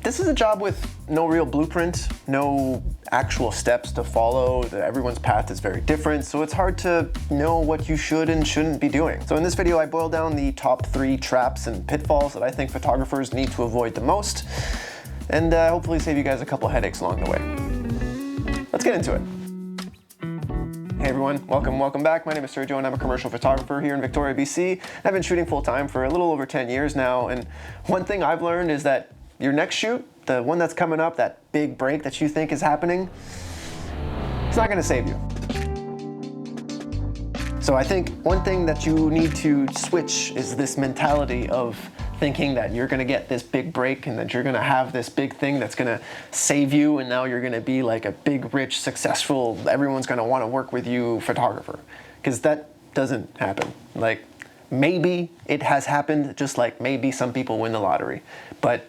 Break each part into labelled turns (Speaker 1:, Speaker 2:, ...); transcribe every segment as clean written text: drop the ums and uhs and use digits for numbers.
Speaker 1: this is a job with no real blueprint, no actual steps to follow. Everyone's path is very different, so it's hard to know what you should and shouldn't be doing. So in this video, I boiled down the top 3 traps and pitfalls that I think photographers need to avoid the most, and hopefully save you guys a couple headaches along the way. Let's get into it. Hey everyone, welcome back. My name is Sergio and I'm a commercial photographer here in Victoria, BC. I've been shooting full time for a little over 10 years now, and one thing I've learned is that your next shoot, the one that's coming up, that big break that you think is happening, it's not gonna save you. So I think one thing that you need to switch is this mentality of thinking that you're gonna get this big break and that you're gonna have this big thing that's gonna save you, and now you're gonna be like a big, rich, successful, everyone's gonna wanna work with you photographer. Because that doesn't happen. Like, maybe it has happened, just like maybe some people win the lottery, but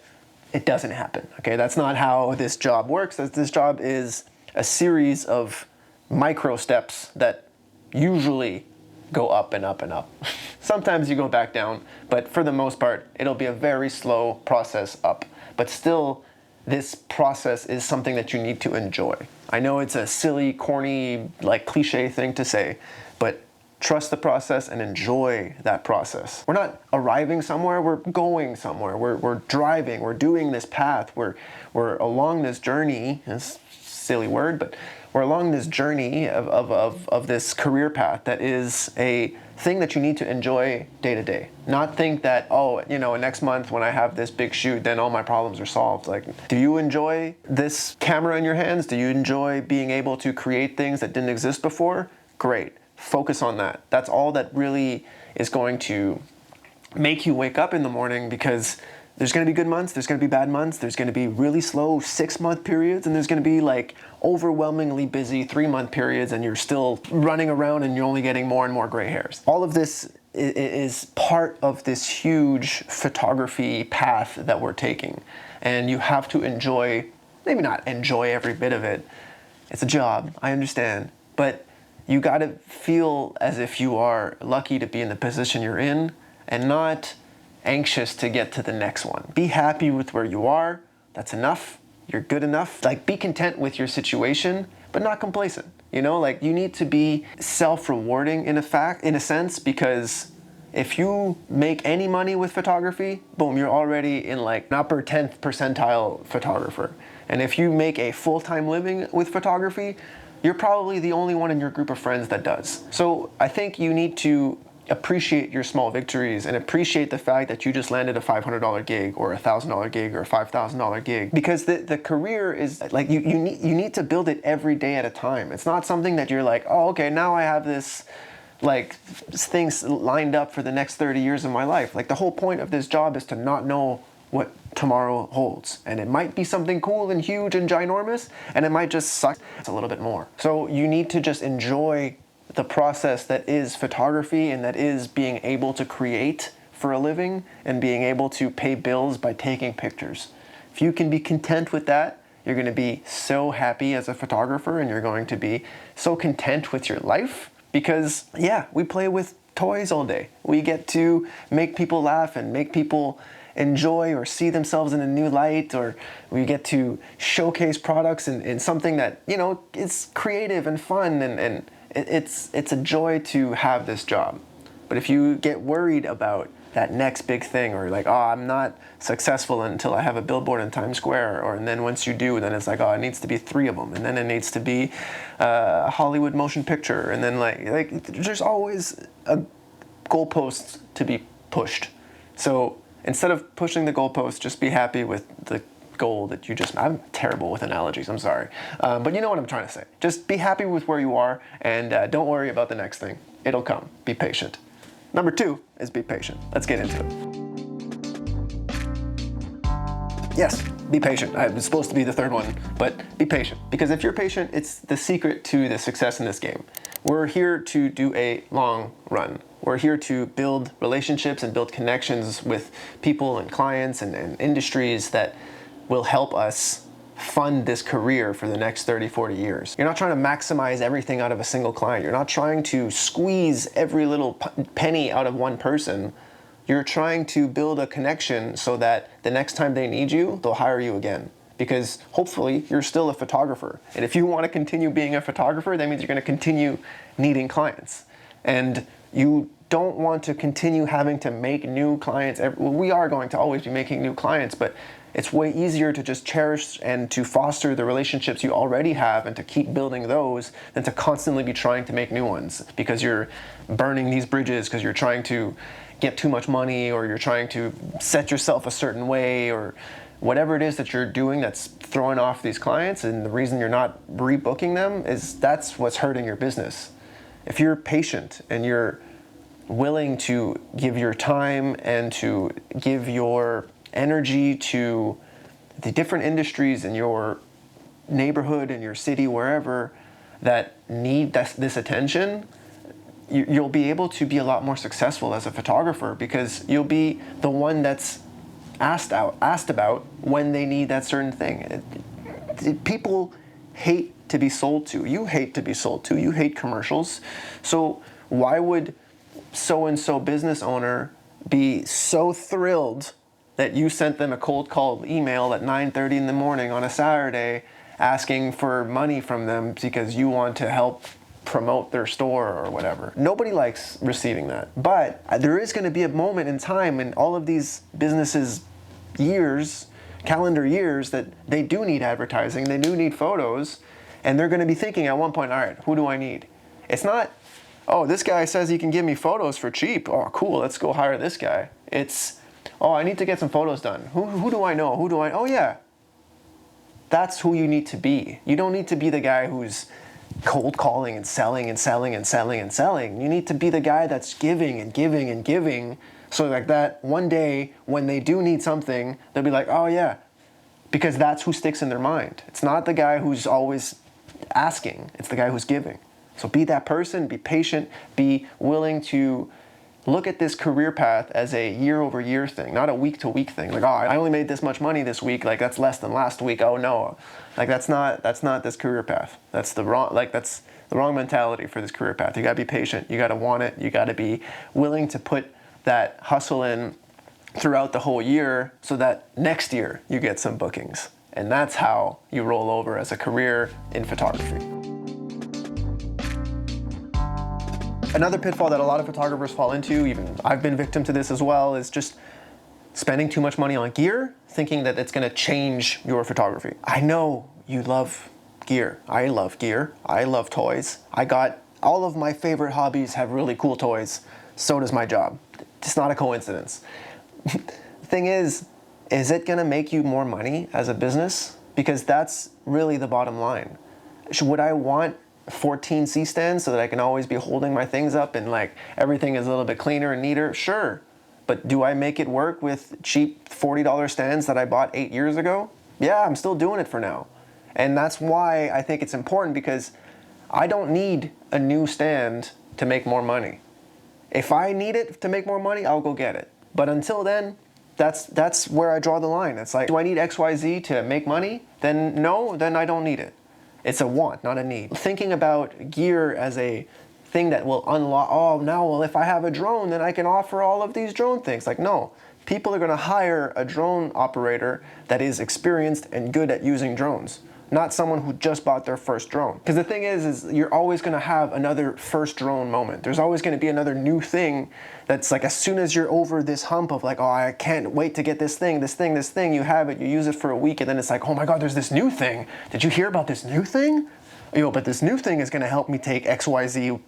Speaker 1: it doesn't happen, okay? That's not how this job works. This job is a series of micro steps that usually go up and up and up. Sometimes you go back down, but for the most part, it'll be a very slow process up. But still, this process is something that you need to enjoy. I know it's a silly, corny, like cliche thing to say, but trust the process and enjoy that process. We're not arriving somewhere, we're going somewhere. We're driving, we're doing this path, we're along this journey. It's a silly word, but we're along this journey of this career path that is a thing that you need to enjoy day to day. Not think that, oh, you know, next month when I have this big shoot, then all my problems are solved. Like, do you enjoy this camera in your hands? Do you enjoy being able to create things that didn't exist before? Great. Focus on that. That's all that really is going to make you wake up in the morning, because there's going to be good months, there's going to be bad months, there's going to be really slow 6-month periods, and there's going to be like overwhelmingly busy 3-month periods, and you're still running around and you're only getting more and more gray hairs. All of this is part of this huge photography path that we're taking, and you have to enjoy, maybe not enjoy every bit of it. It's a job, I understand, but you got to feel as if you are lucky to be in the position you're in and not anxious to get to the next one. Be happy with where you are. That's enough. You're good enough. Like, be content with your situation, but not complacent. You know, like, you need to be self-rewarding in a sense, because if you make any money with photography, boom, you're already in like an upper 10th percentile photographer. And if you make a full-time living with photography, you're probably the only one in your group of friends that does. So I think you need to appreciate your small victories and appreciate the fact that you just landed a $500 gig or a $1,000 gig or a $5,000 gig, because the career is like, you need to build it every day at a time. It's not something that you're like, oh, okay, now I have this like things lined up for the next 30 years of my life. Like, the whole point of this job is to not know what tomorrow holds, and it might be something cool and huge and ginormous, and it might just suck a little bit more. So you need to just enjoy the process that is photography, and that is being able to create for a living and being able to pay bills by taking pictures. If you can be content with that, you're going to be so happy as a photographer, and you're going to be so content with your life, because yeah, we play with toys all day. We get to make people laugh and make people enjoy or see themselves in a new light, or we get to showcase products in something that, you know, is creative and fun, and it's a joy to have this job. But if you get worried about that next big thing, or like, oh, I'm not successful until I have a billboard in Times Square, and then once you do, then it's like, oh, it needs to be 3 of them, and then it needs to be a Hollywood motion picture, and then like there's always a goalpost to be pushed. So instead of pushing the goalpost, just be happy with the goal that you just... I'm terrible with analogies, I'm sorry. But you know what I'm trying to say. Just be happy with where you are, and don't worry about the next thing. It'll come. Be patient. Number 2 is be patient. Let's get into it. Yes, be patient. It was supposed to be the 3rd one, but be patient. Because if you're patient, it's the secret to the success in this game. We're here to do a long run. We're here to build relationships and build connections with people and clients and industries that will help us fund this career for the next 30, 40 years. You're not trying to maximize everything out of a single client. You're not trying to squeeze every little penny out of one person. You're trying to build a connection so that the next time they need you, they'll hire you again. Because hopefully you're still a photographer. And if you want to continue being a photographer, that means you're going to continue needing clients. And you don't want to continue having to make new clients. We are going to always be making new clients, but it's way easier to just cherish and to foster the relationships you already have and to keep building those than to constantly be trying to make new ones because you're burning these bridges because you're trying to get too much money or you're trying to set yourself a certain way or whatever it is that you're doing that's throwing off these clients, and the reason you're not rebooking them is that's what's hurting your business. If you're patient and you're willing to give your time and to give your energy to the different industries in your neighborhood, in your city, wherever, that need this attention, you'll be able to be a lot more successful as a photographer because you'll be the one that's asked about when they need that certain thing. People hate to be sold to. You hate to be sold to. You hate commercials. So why would so-and-so business owner be so thrilled that you sent them a cold call email at 9:30 in the morning on a Saturday asking for money from them because you want to help promote their store or whatever? Nobody likes receiving that. But there is going to be a moment in time in all of these businesses' calendar years, that they do need advertising, they do need photos, and they're going to be thinking at one point, all right, who do I need? It's not, oh, this guy says he can give me photos for cheap. Oh, cool, let's go hire this guy. It's, oh, I need to get some photos done. Who do I know? Oh yeah. That's who you need to be. You don't need to be the guy who's cold calling and selling and selling and selling and selling. You need to be the guy that's giving and giving and giving, so like that one day when they do need something, they'll be like, oh yeah, because that's who sticks in their mind. It's not the guy who's always asking, it's the guy who's giving. So be that person, be patient, be willing to look at this career path as a year-over-year thing, not a week-to-week thing. Like, oh, I only made this much money this week, like that's less than last week. Oh no, like that's not this career path. That's the wrong mentality for this career path. You gotta be patient. You gotta want it. You gotta be willing to put that hustle in throughout the whole year so that next year you get some bookings. And that's how you roll over as a career in photography. Another pitfall that a lot of photographers fall into, even I've been victim to this as well, is just spending too much money on gear, thinking that it's gonna change your photography. I know you love gear. I love gear. I love toys. All of my favorite hobbies have really cool toys. So does my job. It's not a coincidence. The thing is it gonna make you more money as a business? Because that's really the bottom line. Would I want 14 C-stands so that I can always be holding my things up and like everything is a little bit cleaner and neater? Sure. But do I make it work with cheap $40 stands that I bought 8 years ago? Yeah, I'm still doing it for now. And that's why I think it's important, because I don't need a new stand to make more money. If I need it to make more money, I'll go get it. But until then, that's where I draw the line. It's like, do I need XYZ to make money? Then no, then I don't need it. It's a want, not a need. Thinking about gear as a thing that will unlock, oh, now, well, if I have a drone, then I can offer all of these drone things. Like, no, people are gonna hire a drone operator that is experienced and good at using drones, not someone who just bought their first drone. Because the thing is you're always gonna have another first drone moment. There's always gonna be another new thing that's like, as soon as you're over this hump of like, oh, I can't wait to get this thing, you have it, you use it for a week, and then it's like, oh my God, there's this new thing. Did you hear about this new thing? But this new thing is gonna help me take XYZ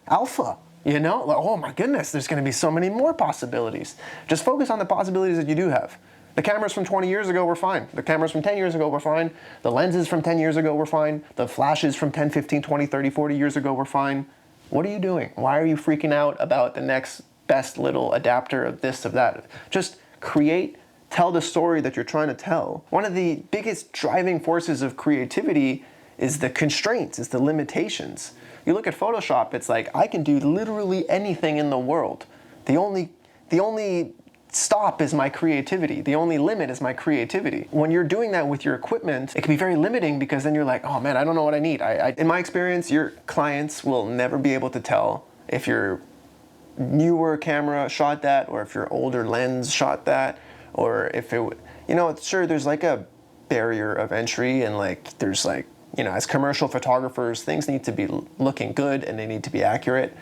Speaker 1: alpha. Like, oh my goodness, there's gonna be so many more possibilities. Just focus on the possibilities that you do have. The cameras from 20 years ago were fine. The cameras from 10 years ago were fine. The lenses from 10 years ago were fine. The flashes from 10, 15, 20, 30, 40 years ago were fine. What are you doing? Why are you freaking out about the next best little adapter of this, of that? Just tell the story that you're trying to tell. One of the biggest driving forces of creativity is the constraints, is the limitations. You look at Photoshop, it's like, I can do literally anything in the world. The only stop is my creativity. The only limit is my creativity. When you're doing that with your equipment, it can be very limiting, because then you're like, oh man, I don't know what I need. In my experience, your clients will never be able to tell if you're newer camera shot that, or if your older lens shot that, or if it, you know, sure, there's like a barrier of entry, and like there's like, you know, as commercial photographers, things need to be looking good and they need to be accurate.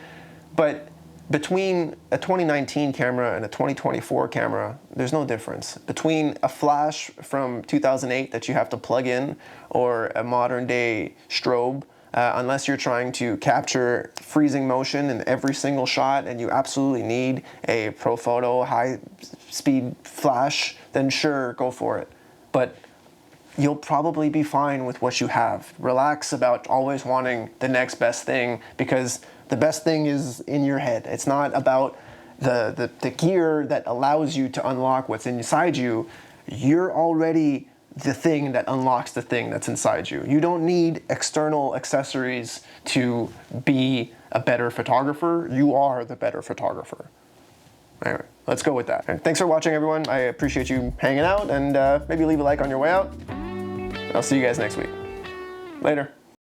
Speaker 1: But between a 2019 camera and a 2024 camera, there's no difference. Between a flash from 2008 that you have to plug in or a modern day strobe, unless you're trying to capture freezing motion in every single shot and you absolutely need a ProPhoto high-speed flash, then sure, go for it. But you'll probably be fine with what you have. Relax about always wanting the next best thing, because the best thing is in your head. It's not about the gear that allows you to unlock what's inside you. You're already the thing that unlocks the thing that's inside you. You don't need external accessories to be a better photographer. You are the better photographer. Anyway, let's go with that. And thanks for watching, everyone. I appreciate you hanging out, and maybe leave a like on your way out. I'll see you guys next week. Later.